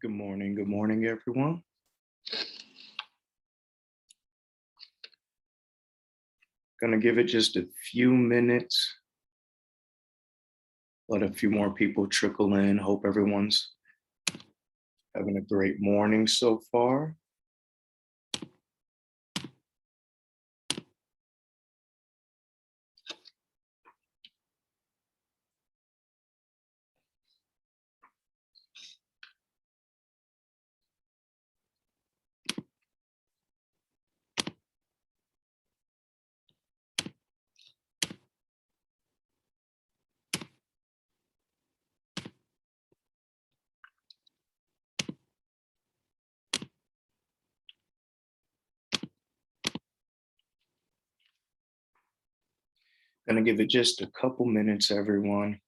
Good morning, everyone. Gonna give it just a few minutes, let a few more people trickle in. Hope everyone's having a great morning so far. Gonna give it just a couple minutes, everyone.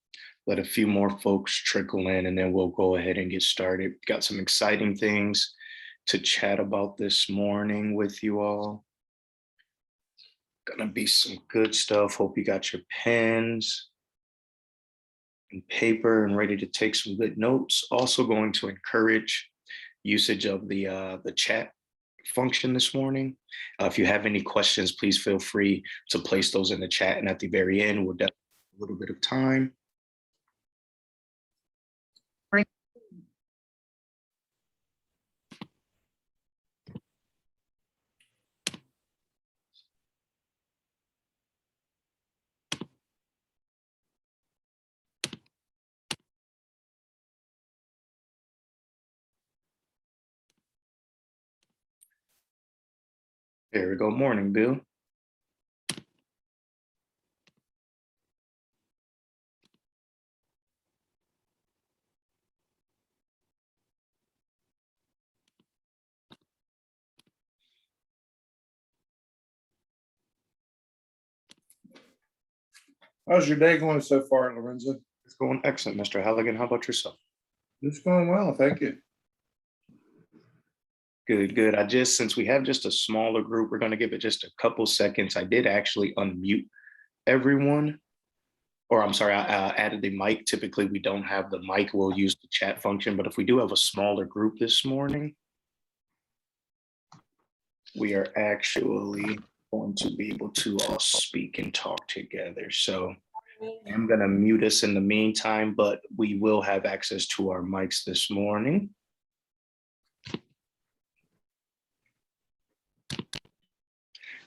Let a few more folks trickle in, and then we'll go ahead and get started. Got some exciting things to chat about this morning with you all. Gonna be some good stuff. Hope you got your pens and paper and ready to take some good notes. Also going to encourage usage of the chat function this morning. If you have any questions, please feel free to place those in the chat. And at the very end, we'll definitely have a little bit of time. There we go. Morning, Bill. How's your day going so far, Lorenzo? It's going excellent, Mr. Halligan. How about yourself? It's going well, thank you. Good, good. Since we have just a smaller group, we're going to give it just a couple seconds. I did actually unmute everyone, or I'm sorry, I added the mic. Typically, we don't have the mic. We'll use the chat function, but if we do have a smaller group this morning, we are actually going to be able to all speak and talk together. So I'm going to mute us in the meantime, but we will have access to our mics this morning.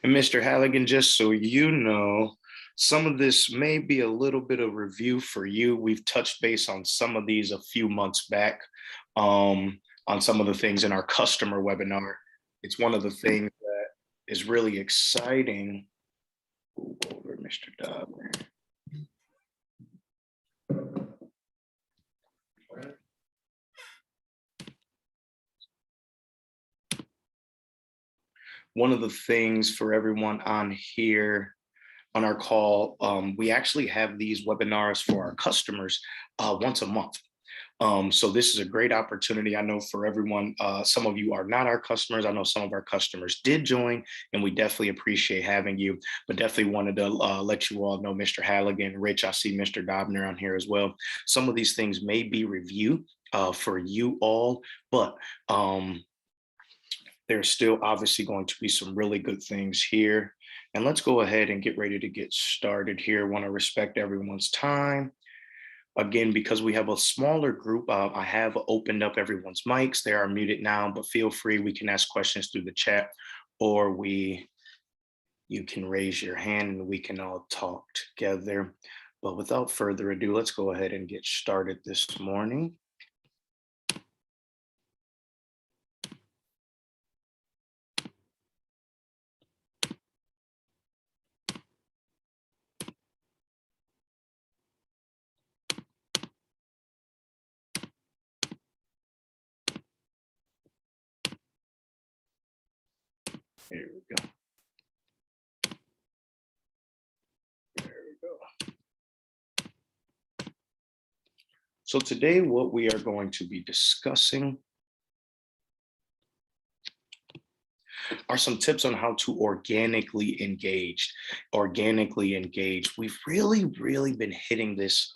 And Mr. Halligan, just so you know, some of this may be a little bit of review for you. We've touched base on some of these a few months back on some of the things in our customer webinar. It's one of the things that is really exciting. We'll go over Mr. Dobner. One of the things for everyone on here on our call, we actually have these webinars for our customers once a month. So this is a great opportunity. I know for everyone, some of you are not our customers. I know some of our customers did join, and we definitely appreciate having you, but definitely wanted to let you all know, Mr. Halligan, Rich, I see Mr. Dobner on here as well. Some of these things may be review for you all, but there's still obviously going to be some really good things here. And let's go ahead and get ready to get started here. Want to respect everyone's time. Again, because we have a smaller group, I have opened up everyone's mics. They are muted now, but feel free. We can ask questions through the chat, or you can raise your hand and we can all talk together. But without further ado, let's go ahead and get started this morning. Here we go. There we go. So today, what we are going to be discussing are some tips on how to organically engage. Organically engage. We've really been hitting this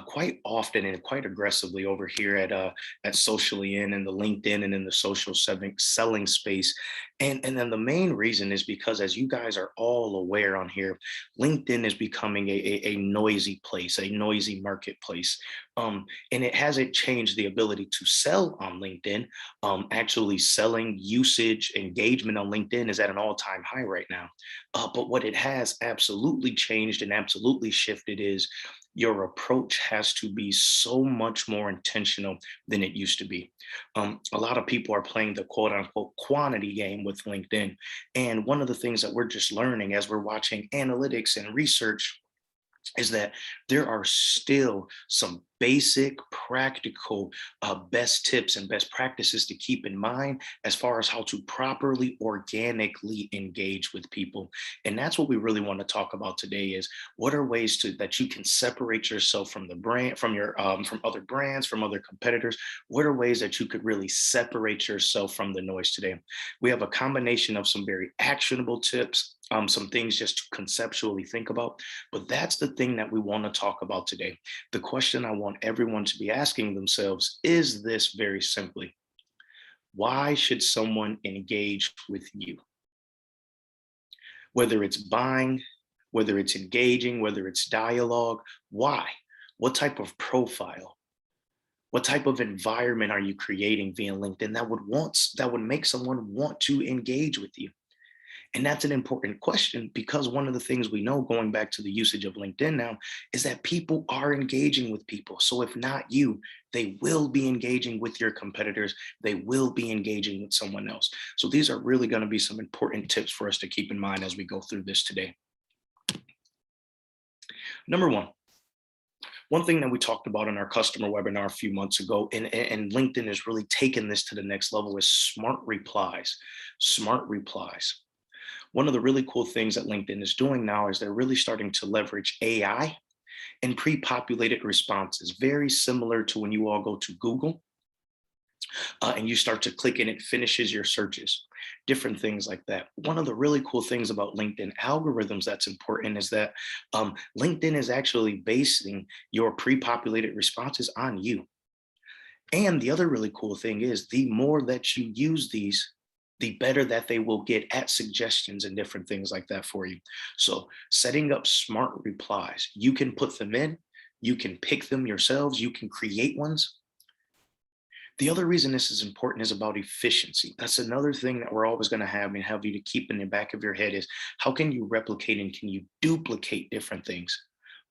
quite often and quite aggressively over here at Socially In and the LinkedIn and in the social selling space. And then the main reason is because, as you guys are all aware on here, LinkedIn is becoming a noisy place, a noisy marketplace. And it hasn't changed the ability to sell on LinkedIn. Actually, selling usage engagement on LinkedIn is at an all-time high right now. But what it has absolutely changed and absolutely shifted is your approach has to be so much more intentional than it used to be. A lot of people are playing the quote unquote quantity game with LinkedIn. And one of the things that we're just learning as we're watching analytics and research is that there are still some basic practical best tips and best practices to keep in mind as far as how to properly organically engage with people. And that's what we really want to talk about today is what are ways to that you can separate yourself from the brand, from your from other brands, from other competitors. What are ways that you could really separate yourself from the noise today? We have a combination of some very actionable tips, some things just to conceptually think about, but that's the thing that we want to talk about today. The question I want everyone to be asking themselves is this very simply: why should someone engage with you? Whether it's buying, whether it's engaging, whether it's dialogue, why? What type of profile? What type of environment are you creating via LinkedIn that would make someone want to engage with you? And that's an important question because one of the things we know, going back to the usage of LinkedIn now, is that people are engaging with people. So if not you, they will be engaging with your competitors. They will be engaging with someone else. So these are really going to be some important tips for us to keep in mind as we go through this today. Number one thing that we talked about in our customer webinar a few months ago, and LinkedIn has really taken this to the next level, is smart replies. Smart replies. One of the really cool things that LinkedIn is doing now is they're really starting to leverage AI and pre-populated responses, very similar to when you all go to Google and you start to click and it finishes your searches, different things like that. One of the really cool things about LinkedIn algorithms that's important is that LinkedIn is actually basing your pre-populated responses on you. And the other really cool thing is the more that you use these, the better that they will get at suggestions and different things like that for you. So setting up smart replies, you can put them in, you can pick them yourselves, you can create ones. The other reason this is important is about efficiency. That's another thing that we're always going to have and have you to keep in the back of your head is how can you replicate and can you duplicate different things?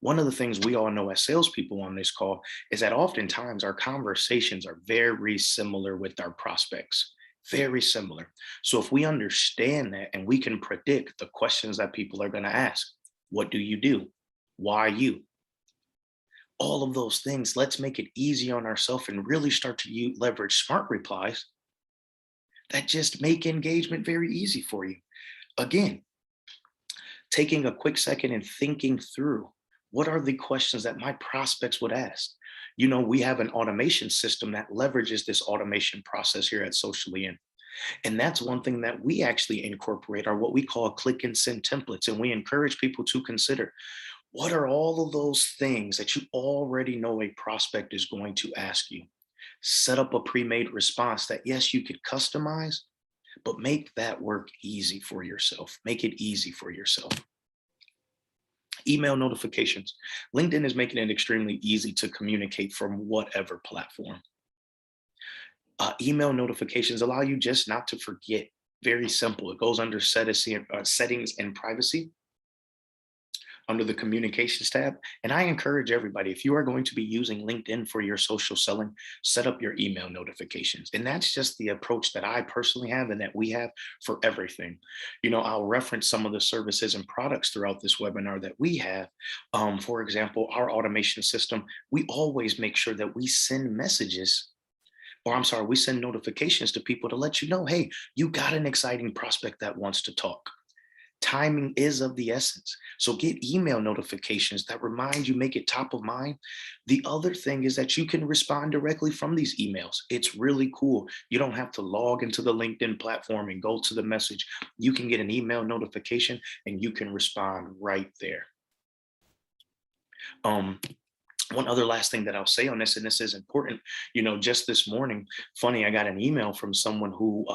One of the things we all know as salespeople on this call is that oftentimes our conversations are very similar with our prospects, very similar. So if we understand that and we can predict the questions that people are going to ask, what do you do? Why you? All of those things, let's make it easy on ourselves and really start to leverage smart replies that just make engagement very easy for you. Again, taking a quick second and thinking through what are the questions that my prospects would ask. You know, we have an automation system that leverages this automation process here at Socially In. And that's one thing that we actually incorporate are what we call click and send templates. And we encourage people to consider what are all of those things that you already know a prospect is going to ask you? Set up a pre-made response that, yes, you could customize, but make that work easy for yourself. Make it easy for yourself. Email notifications. LinkedIn is making it extremely easy to communicate from whatever platform. Email notifications allow you just not to forget. Very simple. It goes under settings and privacy under the communications tab. And I encourage everybody, if you are going to be using LinkedIn for your social selling, set up your email notifications. And that's just the approach that I personally have and that we have for everything. You know, I'll reference some of the services and products throughout this webinar that we have. For example, our automation system, we always make sure that we send messages or I'm sorry, we send notifications to people to let you know, hey, you got an exciting prospect that wants to talk. Timing is of the essence. So get email notifications that remind you, make it top of mind. The other thing is that you can respond directly from these emails. It's really cool. You don't have to log into the LinkedIn platform and go to the message. You can get an email notification and you can respond right there. Um, One other last thing that I'll say on this, and this is important, just this morning, funny, I got an email from someone who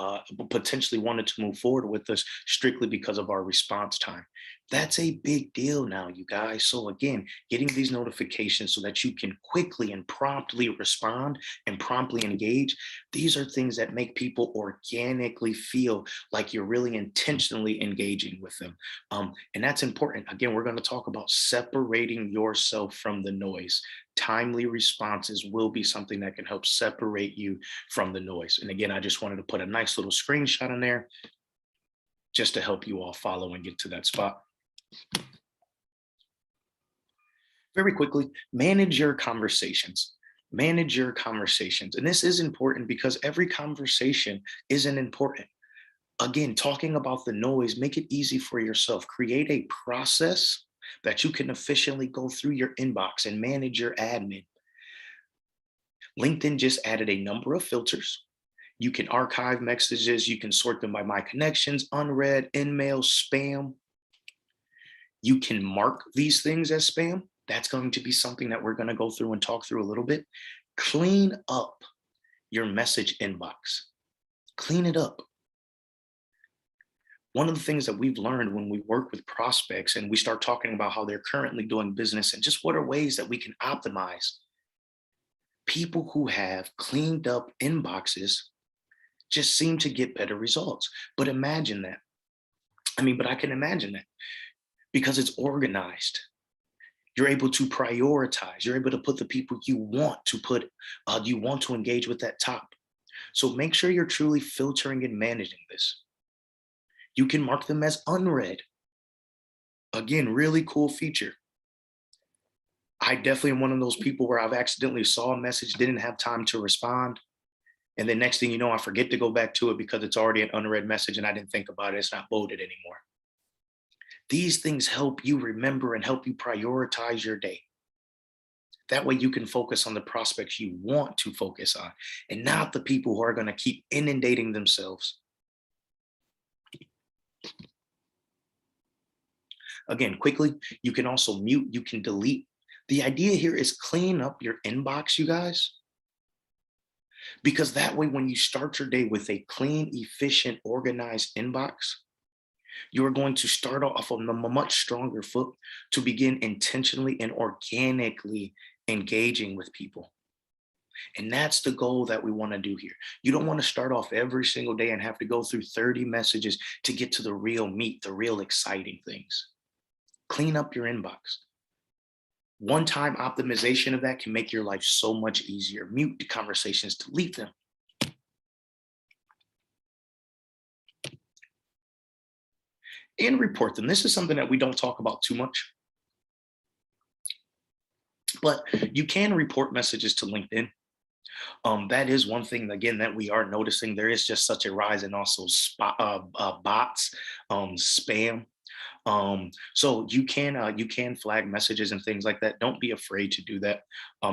potentially wanted to move forward with us strictly because of our response time. That's a big deal now, you guys. So again, getting these notifications so that you can quickly and promptly respond and promptly engage, these are things that make people organically feel like you're really intentionally engaging with them. And that's important. Again, we're going to talk about separating yourself from the noise. Timely responses will be something that can help separate you from the noise. And again, I just wanted to put a nice little screenshot in there just to help you all follow and get to that spot. Very quickly, manage your conversations. Manage your conversations. And this is important because every conversation isn't important. Again, talking about the noise, make it easy for yourself. Create a process that you can efficiently go through your inbox and manage your admin. LinkedIn just added a number of filters. You can archive messages, you can sort them by my connections, unread, in mail, spam. You can mark these things as spam. That's going to be something that we're going to go through and talk through a little bit. Clean up your message inbox. Clean it up. One of the things that we've learned when we work with prospects and we start talking about how they're currently doing business and just what are ways that we can optimize, people who have cleaned up inboxes just seem to get better results. But imagine that. But I can imagine that because it's organized. You're able to prioritize. You're able to put the people you want to engage with at top. So make sure you're truly filtering and managing this. You can mark them as unread. Again, really cool feature. I definitely am one of those people where I've accidentally saw a message, didn't have time to respond. And then next thing you know, I forget to go back to it because it's already an unread message and I didn't think about it. It's not loaded anymore. These things help you remember and help you prioritize your day. That way you can focus on the prospects you want to focus on and not the people who are going to keep inundating themselves. Again, quickly, you can also mute, you can delete. The idea here is clean up your inbox, you guys, because that way, when you start your day with a clean, efficient, organized inbox, you are going to start off on a much stronger foot to begin intentionally and organically engaging with people. And that's the goal that we want to do here. You don't want to start off every single day and have to go through 30 messages to get to the real meat, the real exciting things. Clean up your inbox. One-time optimization of that can make your life so much easier. Mute the conversations, delete them. And report them. This is something that we don't talk about too much, but you can report messages to LinkedIn. That is one thing, again, that we are noticing. There is just such a rise in also bots, spam. So you can flag messages and things like that. Don't be afraid to do that.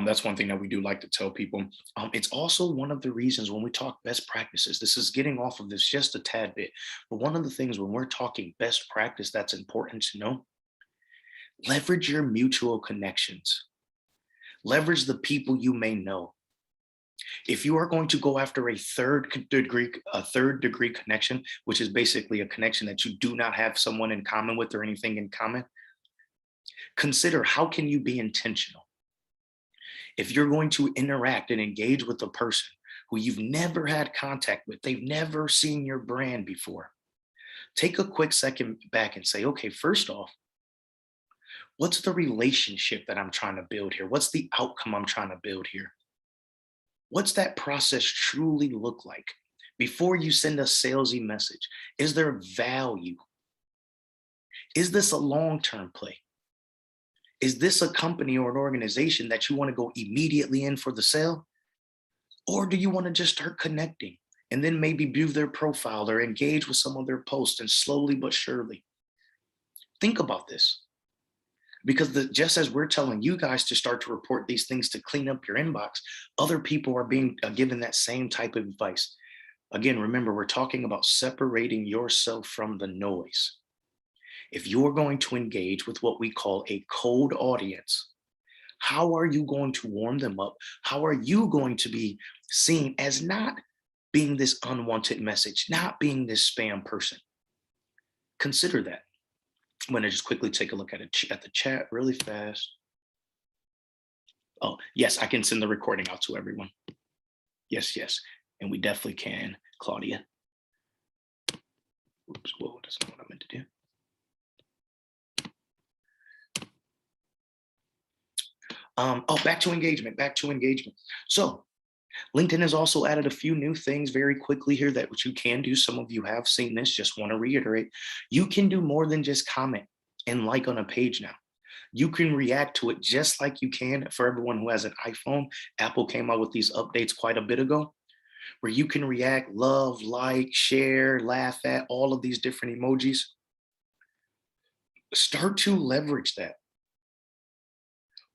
That's one thing that we do like to tell people. It's also one of the reasons when we talk best practices, this is getting off of this just a tad bit, but one of the things when we're talking best practice that's important to know, leverage your mutual connections. Leverage the people you may know. If you are going to go after a third degree connection, which is basically a connection that you do not have someone in common with or anything in common, consider how can you be intentional. If you're going to interact and engage with a person who you've never had contact with, they've never seen your brand before, take a quick second back and say, okay, first off, what's the relationship that I'm trying to build here? What's the outcome I'm trying to build here? What's that process truly look like? Before you send a salesy message, is there value? Is this a long-term play? Is this a company or an organization that you want to go immediately in for the sale? Or do you want to just start connecting and then maybe view their profile or engage with some of their posts and slowly but surely? Think about this. Because just as we're telling you guys to start to report these things to clean up your inbox, other people are being given that same type of advice. Again, remember, we're talking about separating yourself from the noise. If you're going to engage with what we call a cold audience, how are you going to warm them up? How are you going to be seen as not being this unwanted message, not being this spam person? Consider that. I'm going to just quickly take a look at the chat really fast. Oh, yes, I can send the recording out to everyone. Yes, yes. And we definitely can, Claudia. Oops, whoa, that's not what I meant to do. Back to engagement. So LinkedIn has also added a few new things very quickly here that what you can do. Some of you have seen this, just want to reiterate. You can do more than just comment and like on a page now. You can react to it just like you can for everyone who has an iPhone. Apple came out with these updates quite a bit ago where you can react, love, like, share, laugh at all of these different emojis. Start to leverage that.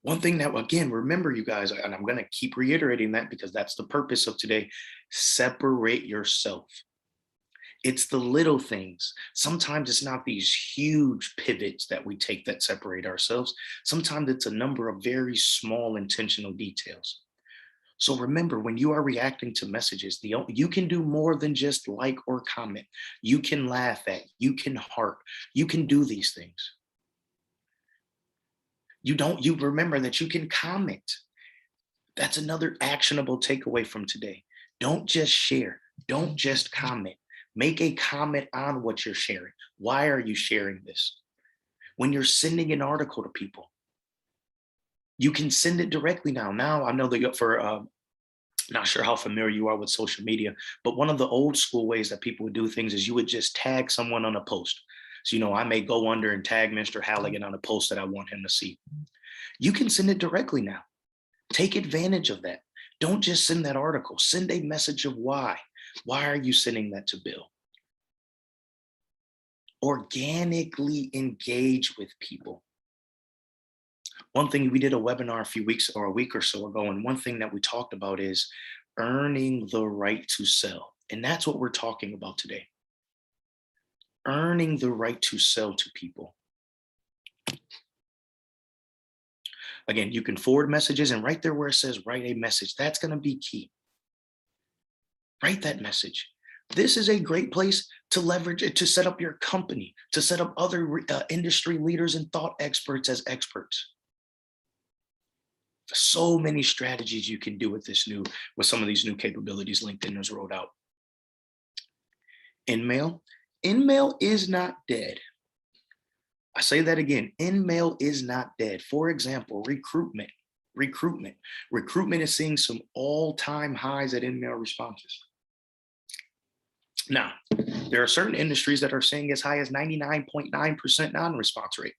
One thing that, again, remember you guys, and I'm going to keep reiterating that because that's the purpose of today, separate yourself. It's the little things. Sometimes it's not these huge pivots that we take that separate ourselves. Sometimes it's a number of very small intentional details. So remember, when you are reacting to messages, you can do more than just like or comment. You can laugh at, you can heart, you can do these things. You remember that you can comment. That's another actionable takeaway from today. Don't just share. Don't just comment. Make a comment on what you're sharing. Why are you sharing this? When you're sending an article to people, you can send it directly now. Now I know that not sure how familiar you are with social media, but one of the old school ways that people would do things is you would just tag someone on a post. So, I may go under and tag Mr. Halligan on a post that I want him to see. You can send it directly now. Take advantage of that. Don't just send that article. Send a message of why. Why are you sending that to Bill? Organically engage with people. One thing we did a webinar a few weeks or a week or so ago, and one thing that we talked about is earning the right to sell. And that's what we're talking about today. Earning the right to sell to people. Again, you can forward messages, and right there where it says write a message, that's going to be key. Write that message. This is a great place to leverage it, to set up your company, to set up other industry leaders and thought experts as experts. So many strategies you can do with some of these new capabilities LinkedIn has rolled out. InMail is not dead. I say that again, InMail is not dead. For example, recruitment is seeing some all-time highs at InMail responses. Now, there are certain industries that are seeing as high as 99.9% non-response rate.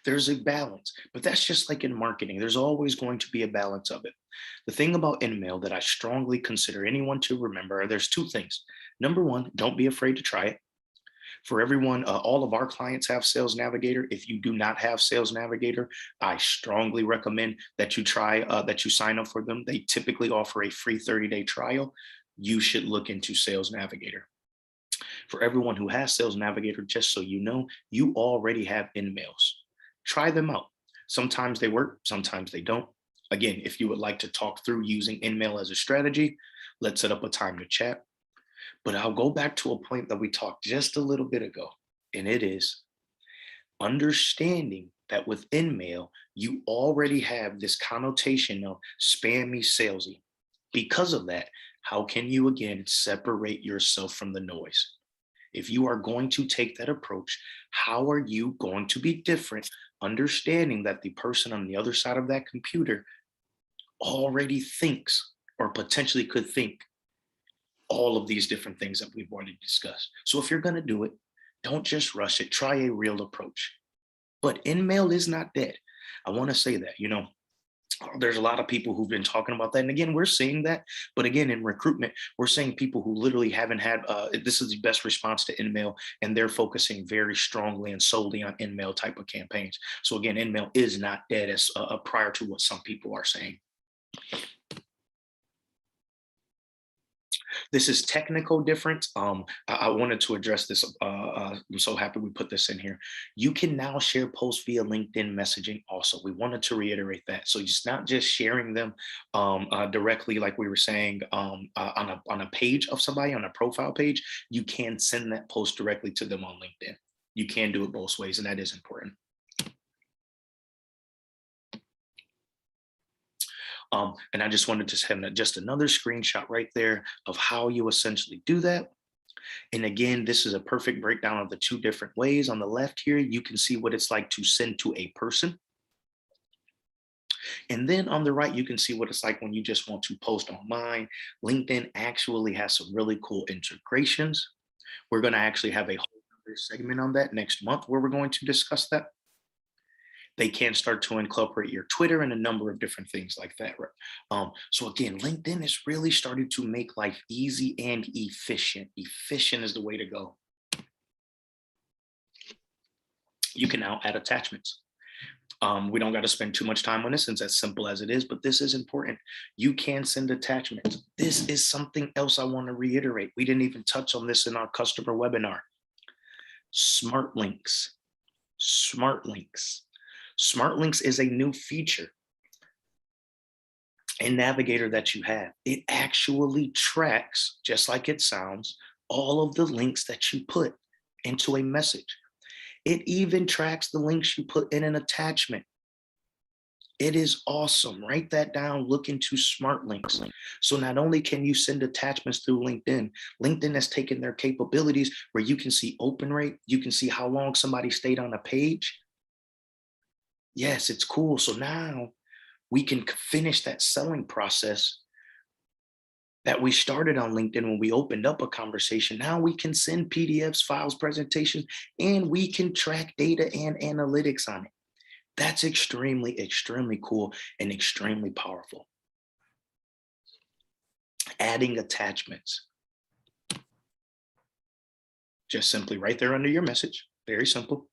There's a balance, but that's just like in marketing. There's always going to be a balance of it. The thing about InMail that I strongly consider anyone to remember, there's two things. Number one, don't be afraid to try it. For everyone, all of our clients have Sales Navigator. If you do not have Sales Navigator, I strongly recommend that you sign up for them. They typically offer a free 30-day trial. You should look into Sales Navigator. For everyone who has Sales Navigator, just so you know, you already have InMails. Try them out. Sometimes they work, sometimes they don't. Again, if you would like to talk through using InMail as a strategy, let's set up a time to chat. But I'll go back to a point that we talked just a little bit ago, and it is understanding that with InMail, you already have this connotation of spammy, salesy. Because of that, how can you again separate yourself from the noise? If you are going to take that approach, how are you going to be different? Understanding that the person on the other side of that computer already thinks or potentially could think all of these different things that we've already discussed. So if you're going to do it, don't just rush it. Try a real approach. But InMail is not dead. I want to say that, There's a lot of people who've been talking about that. And again, we're seeing that. But again, in recruitment, we're seeing people who literally haven't had this is the best response to InMail, and they're focusing very strongly and solely on InMail type of campaigns. So again, InMail is not dead as prior to what some people are saying. This is technical difference. I wanted to address this. I'm so happy we put this in here. You can now share posts via LinkedIn messaging also. We wanted to reiterate that. So it's not just sharing them directly, like we were saying, on a page of somebody, on a profile page. You can send that post directly to them on LinkedIn. You can do it both ways, and that is important. And I just wanted to have just another screenshot right there of how you essentially do that. And again, this is a perfect breakdown of the two different ways. On the left here, you can see what it's like to send to a person. And then on the right, you can see what it's like when you just want to post online. LinkedIn actually has some really cool integrations. We're going to actually have a whole other segment on that next month where we're going to discuss that. They can start to incorporate your Twitter and a number of different things like that. Right? So again, LinkedIn is really starting to make life easy and efficient. Efficient is the way to go. You can now add attachments. We don't got to spend too much time on this since as simple as it is, but this is important. You can send attachments. This is something else I want to reiterate. We didn't even touch on this in our customer webinar. Smart links. Smart links. Smart links is a new feature and navigator that you have. It actually tracks, just like it sounds, all of the links that you put into a message. It even tracks the links you put in an attachment. It is awesome. Write that down. Look into smart links. So not only can you send attachments through LinkedIn, LinkedIn has taken their capabilities where you can see open rate, you can see how long somebody stayed on a page. Yes, it's cool. So now we can finish that selling process that we started on LinkedIn when we opened up a conversation. Now we can send PDFs, files, presentations, and we can track data and analytics on it. That's extremely, extremely cool and extremely powerful. Adding attachments. Just simply right there under your message. Very simple.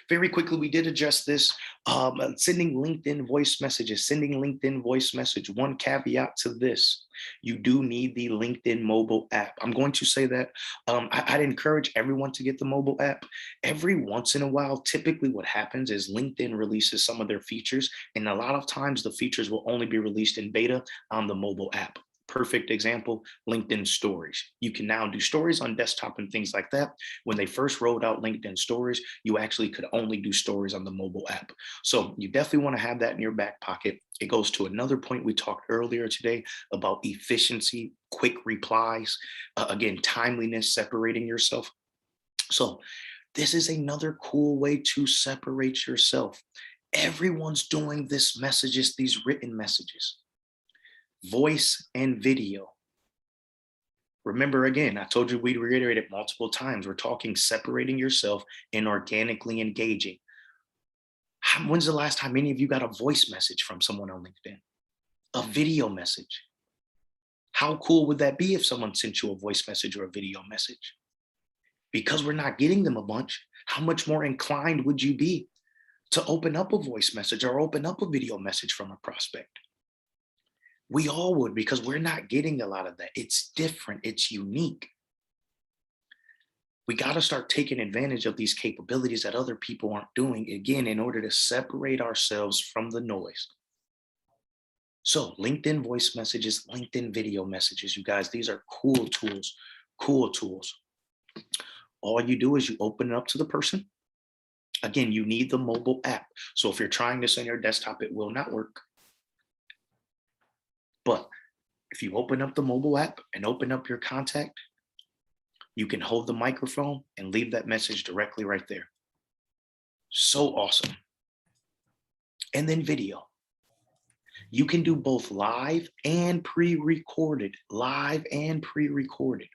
Very quickly, we did adjust this. Sending LinkedIn voice messages, sending LinkedIn voice message. One caveat to this, you do need the LinkedIn mobile app. I'm going to say that I'd encourage everyone to get the mobile app. Every once in a while, typically what happens is LinkedIn releases some of their features, and a lot of times the features will only be released in beta on the mobile app. Perfect example, LinkedIn stories. You can now do stories on desktop and things like that. When they first rolled out LinkedIn stories, you actually could only do stories on the mobile app. So you definitely want to have that in your back pocket. It goes to another point we talked earlier today about efficiency, quick replies, again, timeliness, separating yourself. So this is another cool way to separate yourself. Everyone's doing this messages, these written messages. Voice and video. Remember again, I told you we'd reiterate it multiple times. We're talking separating yourself and organically engaging. When's the last time any of you got a voice message from someone on LinkedIn? A video message? How cool would that be if someone sent you a voice message or a video message? Because we're not getting them a bunch, how much more inclined would you be to open up a voice message or open up a video message from a prospect? We all would, because we're not getting a lot of that. It's different. It's unique. We got to start taking advantage of these capabilities that other people aren't doing, again, in order to separate ourselves from the noise. So LinkedIn voice messages, LinkedIn video messages, you guys, these are cool tools, cool tools. All you do is you open it up to the person. Again, you need the mobile app. So if you're trying this on your desktop, it will not work. But if you open up the mobile app and open up your contact, you can hold the microphone and leave that message directly right there. So awesome. And then video. You can do both live and pre-recorded, live and pre-recorded.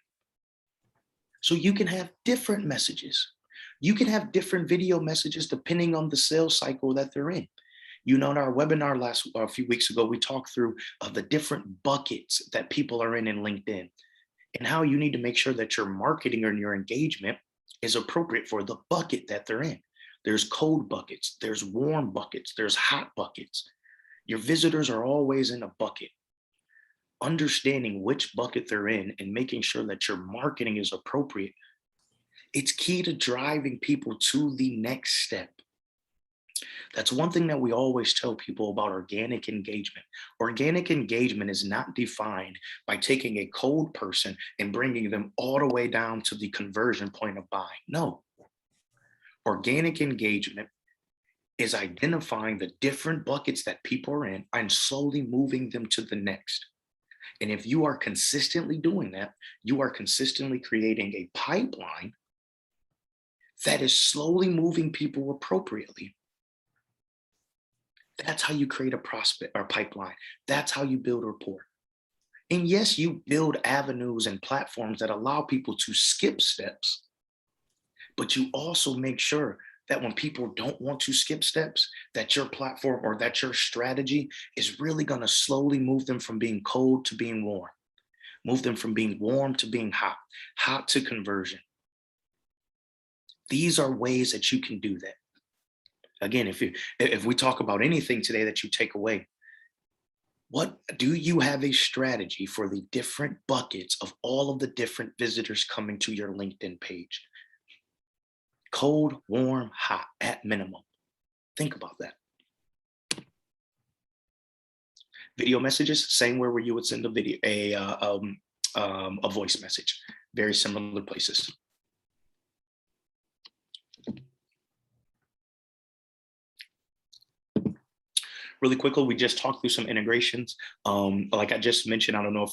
So you can have different messages. You can have different video messages depending on the sales cycle that they're in. In our webinar last a few weeks ago, we talked through the different buckets that people are in LinkedIn and how you need to make sure that your marketing or your engagement is appropriate for the bucket that they're in. There's cold buckets, there's warm buckets, there's hot buckets. Your visitors are always in a bucket. Understanding which bucket they're in and making sure that your marketing is appropriate, it's key to driving people to the next step. That's one thing that we always tell people about organic engagement. Organic engagement is not defined by taking a cold person and bringing them all the way down to the conversion point of buying. No, organic engagement is identifying the different buckets that people are in and slowly moving them to the next. And if you are consistently doing that, you are consistently creating a pipeline that is slowly moving people appropriately. That's how you create a prospect or pipeline. That's how you build rapport. And yes, you build avenues and platforms that allow people to skip steps, but you also make sure that when people don't want to skip steps, that your platform or that your strategy is really going to slowly move them from being cold to being warm, move them from being warm to being hot, hot to conversion. These are ways that you can do that. Again, if we talk about anything today that you take away, what do you have a strategy for the different buckets of all of the different visitors coming to your LinkedIn page? Cold, warm, hot, at minimum. Think about that. Video messages, same where you would send a video, a voice message. Very similar places. Really quickly, we just talked through some integrations. Like I just mentioned, I don't know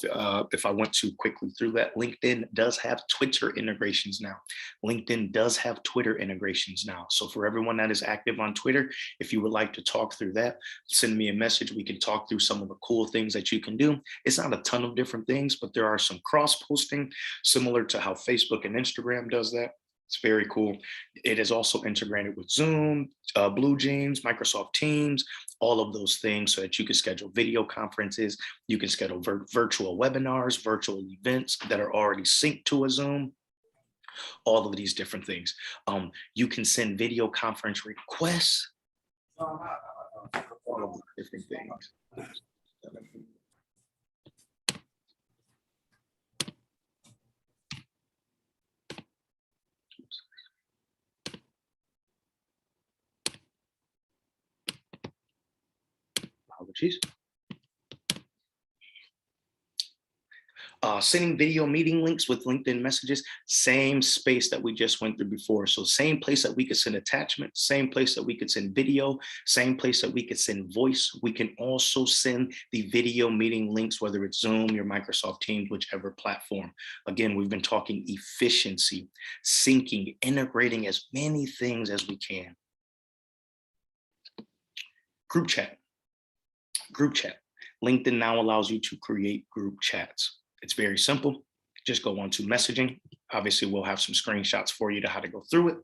if I went too quickly through that. LinkedIn does have Twitter integrations now. LinkedIn does have Twitter integrations now. So for everyone that is active on Twitter, if you would like to talk through that, send me a message. We can talk through some of the cool things that you can do. It's not a ton of different things, but there are some cross posting similar to how Facebook and Instagram does that. It's very cool. It is also integrated with Zoom, Blue Jeans, Microsoft Teams, all of those things so that you can schedule video conferences. You can schedule virtual webinars, virtual events that are already synced to a Zoom, all of these different things. You can send video conference requests, all of these different things. Apologies. Sending video meeting links with LinkedIn messages, same space that we just went through before. So same place that we could send attachments, same place that we could send video, same place that we could send voice. We can also send the video meeting links, whether it's Zoom, your Microsoft Teams, whichever platform. Again, we've been talking efficiency, syncing, integrating as many things as we can. Group chat. Group chat. LinkedIn now allows you to create group chats. It's very simple. Just go on to messaging. Obviously, we'll have some screenshots for you to how to go through it.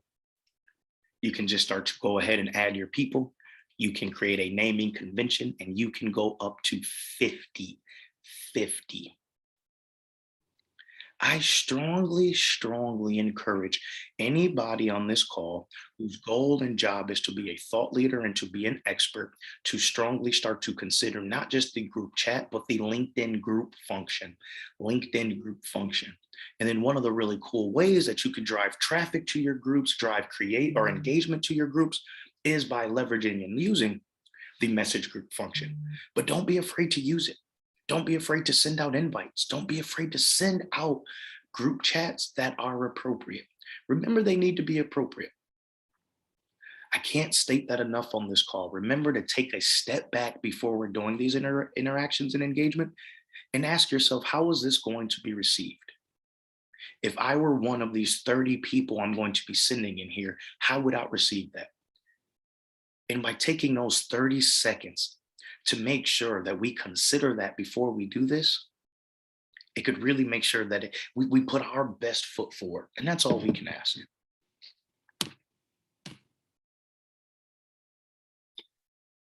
You can just start to go ahead and add your people. You can create a naming convention and you can go up to 50. I strongly, strongly encourage anybody on this call whose goal and job is to be a thought leader and to be an expert to strongly start to consider not just the group chat, but the LinkedIn group function, LinkedIn group function. And then one of the really cool ways that you can drive traffic to your groups, drive create or engagement to your groups is by leveraging and using the message group function. But don't be afraid to use it. Don't be afraid to send out invites. Don't be afraid to send out group chats that are appropriate. Remember, they need to be appropriate. I can't state that enough on this call. Remember to take a step back before we're doing these interactions and engagement and ask yourself, how is this going to be received? If I were one of these 30 people I'm going to be sending in here, how would I receive that? And by taking those 30 seconds to make sure that we consider that before we do this, it could really make sure that we put our best foot forward. And that's all we can ask.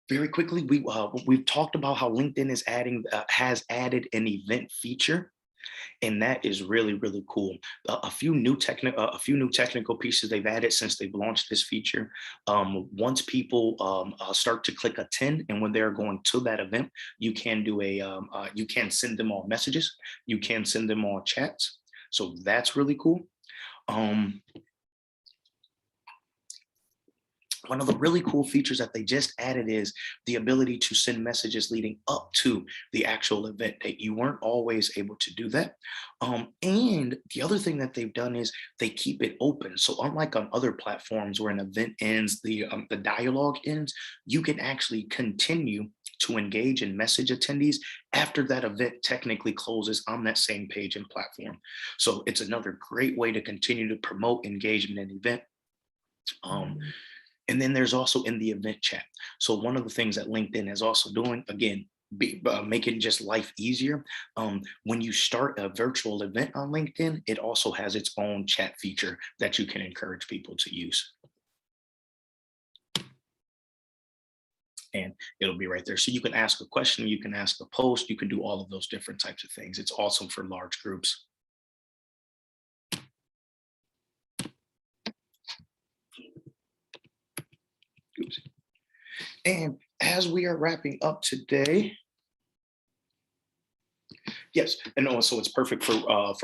Very quickly, we've talked about how LinkedIn is has added an event feature, and that is really really cool. A few new technical pieces they've added since they've launched this feature. Once people start to click attend, and when they're going to that event, you can send them all messages, you can send them all chats. So that's really cool. Um, One of the really cool features that they just added is the ability to send messages leading up to the actual event date. You weren't always able to do that. And the other thing that they've done is they keep it open. So unlike on other platforms where an event ends, the dialogue ends, you can actually continue to engage and message attendees after that event technically closes on that same page and platform. So it's another great way to continue to promote engagement in an event. Um, and then there's also in the event chat. So one of the things that LinkedIn is also doing, again, making just life easier. When you start a virtual event on LinkedIn, it also has its own chat feature that you can encourage people to use. And it'll be right there. So you can ask a question, you can ask a post, you can do all of those different types of things. It's awesome for large groups. Oops. And as we are wrapping up today, yes, and also it's perfect for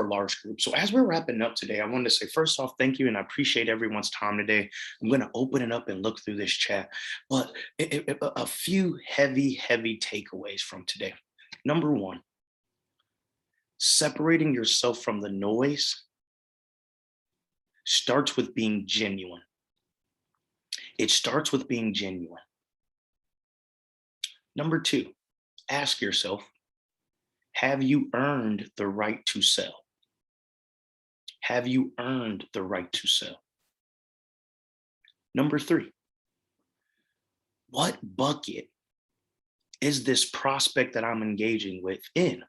large groups. So as we're wrapping up today, I wanted to say first off, thank you, and I appreciate everyone's time today. I'm going to open it up and look through this chat, but a few heavy takeaways from today. Number one, separating yourself from the noise starts with being genuine. It starts with being genuine. Number two, ask yourself, have you earned the right to sell? Have you earned the right to sell? Number three, what bucket is this prospect that I'm engaging with in?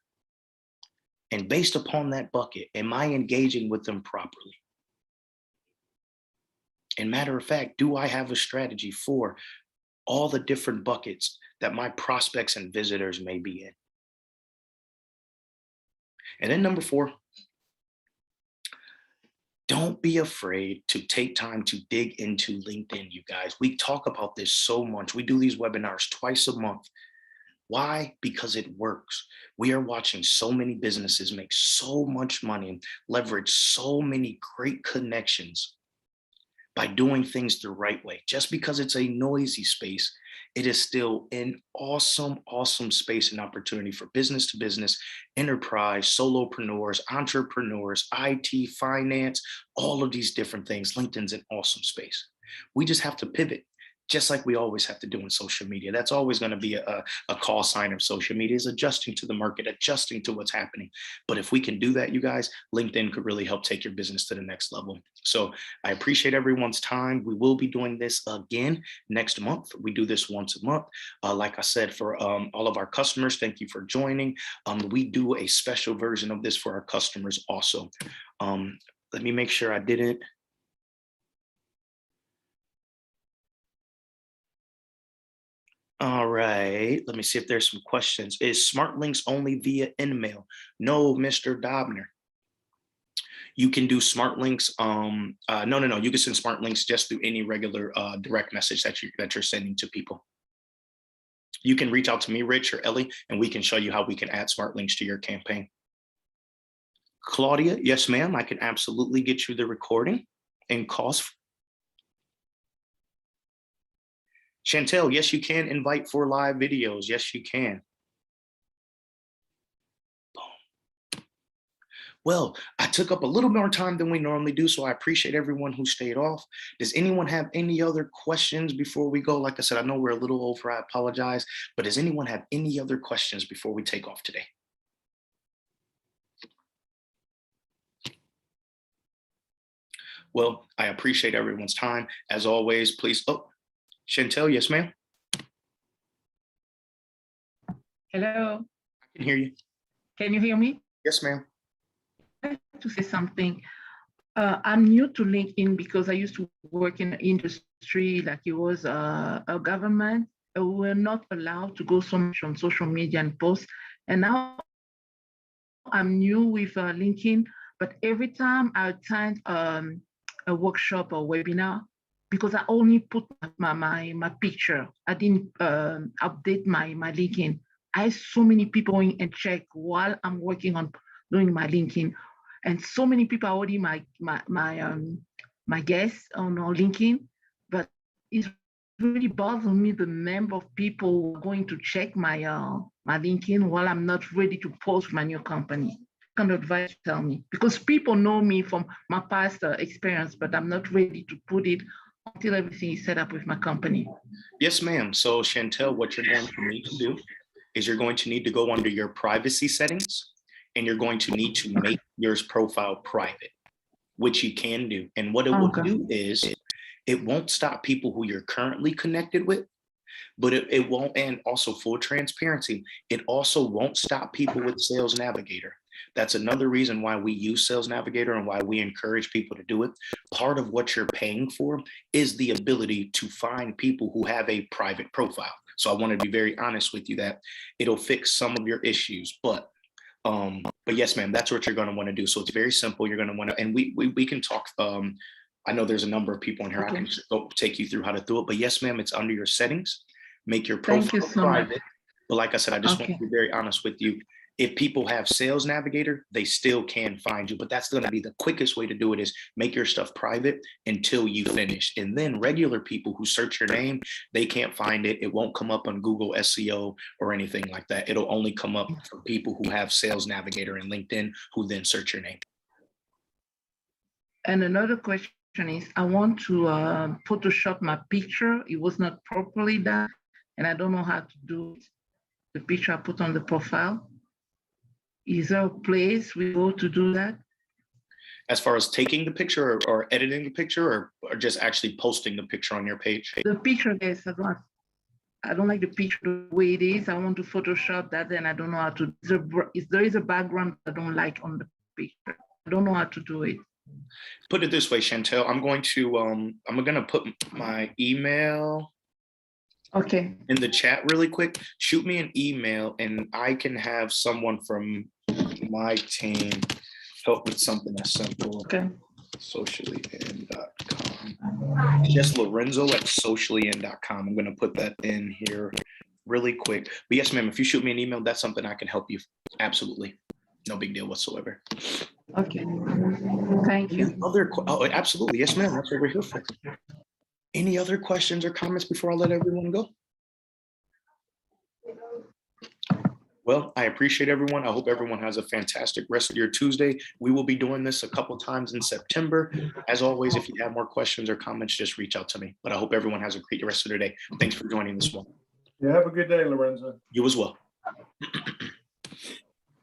And based upon that bucket, am I engaging with them properly? And matter of fact, do I have a strategy for all the different buckets that my prospects and visitors may be in? And then number four, don't be afraid to take time to dig into LinkedIn, you guys. We talk about this so much. We do these webinars twice a month. Why? Because it works. We are watching so many businesses make so much money, leverage so many great connections by doing things the right way. Just because it's a noisy space, it is still an awesome space and opportunity for business to business, enterprise, solopreneurs, entrepreneurs, IT, finance, all of these different things. LinkedIn's an awesome space. We just have to pivot, just like we always have to do in social media. That's always going to be a call sign of social media, is adjusting to the market, adjusting to what's happening. But if we can do that, you guys, LinkedIn could really help take your business to the next level. So I appreciate everyone's time. We will be doing this again next month. We do this once a month. Like I said, for all of our customers, thank you for joining. We do a special version of this for our customers also. Let me make sure I didn't. All right, let me see if there's some questions. Is smart links only via email? No, Mr. Dobner. You can do smart links. No. You can send smart links just through any regular direct message that you're sending to people. You can reach out to me, Rich or Ellie, and we can show you how we can add smart links to your campaign. Claudia, yes, ma'am. I can absolutely get you the recording and cost. Chantel, yes, you can invite for live videos. Yes, you can. Well, I took up a little more time than we normally do, so I appreciate everyone who stayed off. Does anyone have any other questions before we go? Like I said, I know we're a little over, I apologize, but does anyone have any other questions before we take off today? Well, I appreciate everyone's time. As always, please, oh, Chantel, yes, ma'am. Hello. I can hear you. Can you hear me? Yes, ma'am. I have to say something. I'm new to LinkedIn because I used to work in industry, like it was a government. we're not allowed to go so much on social media and post. And now I'm new with LinkedIn, but every time I attend a workshop or webinar, because I only put my picture, I didn't update my LinkedIn. I have so many people going and check while I'm working on doing my LinkedIn, and so many people are already my guests on LinkedIn, but it's really bothering me the number of people who are going to check my LinkedIn while I'm not ready to post my new company. What kind of advice you tell me? Because people know me from my past experience, but I'm not ready to put it until everything is set up with my company. Yes, ma'am. So Chantel, what you're going to need to do is you're going to need to go under your privacy settings, and you're going to need to make your profile private, which you can do. And what it will do is it won't stop people who you're currently connected with, but it won't, and also full transparency, it also won't stop people with Sales Navigator. That's another reason why we use Sales Navigator and why we encourage people to do it. Part of what you're paying for is the ability to find people who have a private profile. So I want to be very honest with you that it'll fix some of your issues, but yes, ma'am, that's what you're going to want to do. So it's very simple. You're going to want to, and we can talk. I know there's a number of people in here. Okay. I can go take you through how to do it. But yes, ma'am, it's under your settings. Make your profile private. But like I said, I just want to be very honest with you. If people have Sales Navigator, they still can find you, but that's going to be the quickest way to do it is make your stuff private until you finish. And then regular people who search your name, they can't find it. It won't come up on Google SEO or anything like that. It'll only come up for people who have Sales Navigator and LinkedIn who then search your name. And another question is, I want to Photoshop my picture. It was not properly done, and I don't know how to do it. The picture I put on the profile. Is there a place we go to do that? As far as taking the picture or editing the picture or just actually posting the picture on your page? The picture, yes, I don't like the picture the way it is. I want to Photoshop that, and I don't know how to. There is a background I don't like on the picture. I don't know how to do it. Put it this way, Chantel. I'm going to put my email in the chat really quick. Shoot me an email and I can have someone from my team help with something as simple. Okay. sociallyin.com. Just Lorenzo at sociallyin.com. I'm going to put that in here really quick. But yes, ma'am, if you shoot me an email, that's something I can help you. Absolutely. No big deal whatsoever. Okay. Thank you. Oh, absolutely. Yes, ma'am. That's what we're here for. Any other questions or comments before I let everyone go? Well, I appreciate everyone. I hope everyone has a fantastic rest of your Tuesday. We will be doing this a couple times in September. As always, if you have more questions or comments, just reach out to me. But I hope everyone has a great rest of their day. Thanks for joining this one. Yeah, have a good day, Lorenzo. You as well.